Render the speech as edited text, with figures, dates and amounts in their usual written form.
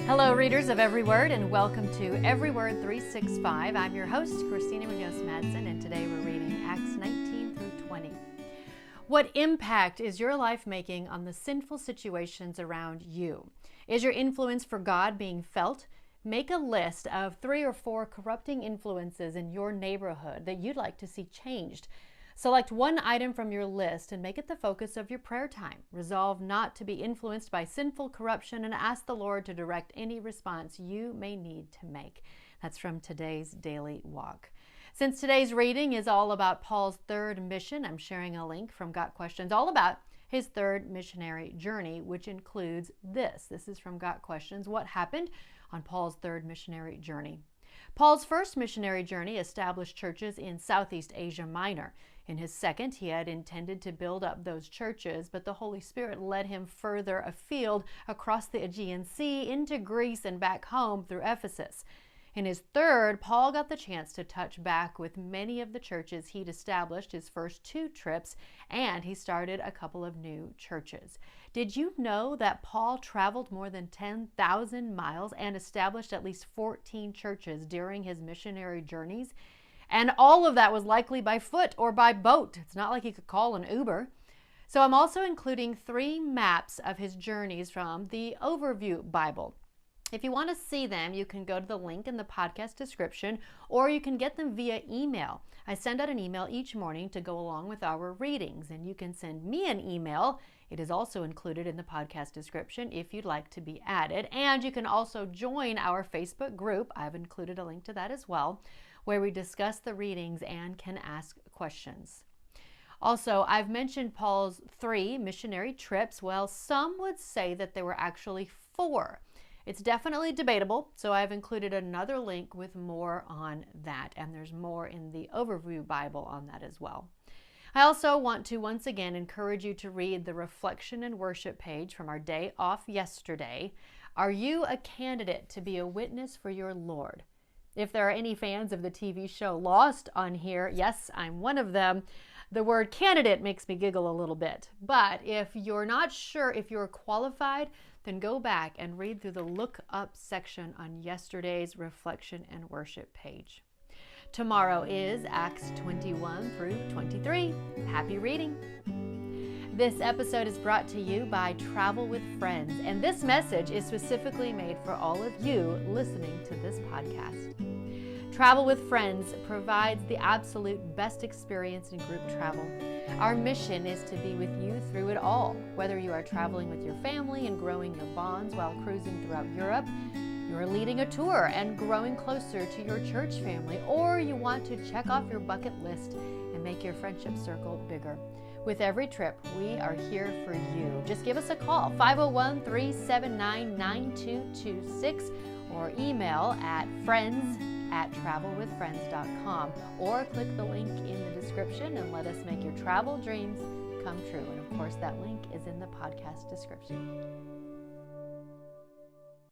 Hello, readers of Every Word, and welcome to EveryWord365. I'm your host, Christina Munoz-Madsen, and today we're reading Acts 19 through 20. What impact is your life making on the sinful situations around you? Is your influence for God being felt? Make a list of 3 or 4 corrupting influences in your neighborhood that you'd like to see changed. Select one item from your list and make it the focus of your prayer time. Resolve not to be influenced by sinful corruption and ask the Lord to direct any response you may need to make. That's from today's daily walk. Since today's reading is all about Paul's third mission, I'm sharing a link from Got Questions all about his third missionary journey, which includes this. This is from Got Questions. What happened on Paul's third missionary journey? Paul's first missionary journey established churches in Southeast Asia Minor. In his second, he had intended to build up those churches, but the Holy Spirit led him further afield across the Aegean Sea into Greece and back home through Ephesus. In his third, Paul got the chance to touch back with many of the churches he'd established his first 2 trips, and he started a couple of new churches. Did you know that Paul traveled more than 10,000 miles and established at least 14 churches during his missionary journeys? And all of that was likely by foot or by boat. It's not like he could call an Uber. So I'm also including 3 maps of his journeys from the Overview Bible. If you want to see them, you can go to the link in the podcast description, or you can get them via email. I send out an email each morning to go along with our readings, and you can send me an email. It is also included in the podcast description if you'd like to be added. And you can also join our Facebook group. I've included a link to that as well, where we discuss the readings and can ask questions. Also, I've mentioned Paul's 3 missionary trips. Well, some would say that there were actually 4. It's definitely debatable, so I've included another link with more on that, and there's more in the Overview Bible on that as well. I also want to once again encourage you to read the Reflection and Worship page from our day off yesterday. Are you a candidate to be a witness for your Lord? If there are any fans of the TV show Lost on here, yes, I'm one of them. The word candidate makes me giggle a little bit. But if you're not sure if you're qualified, then go back and read through the Look Up section on yesterday's Reflection and Worship page. Tomorrow is Acts 21 through 23. Happy reading. This episode is brought to you by Travel with Friends, and this message is specifically made for all of you listening to this podcast. Travel with Friends provides the absolute best experience in group travel. Our mission is to be with you through it all. Whether you are traveling with your family and growing your bonds while cruising throughout Europe, you are leading a tour and growing closer to your church family, or you want to check off your bucket list and make your friendship circle bigger. With every trip, we are here for you. Just give us a call, 501-379-9226, or email at friends@travelwithfriends.com, or click the link in the description and let us make your travel dreams come true. And of course, that link is in the podcast description.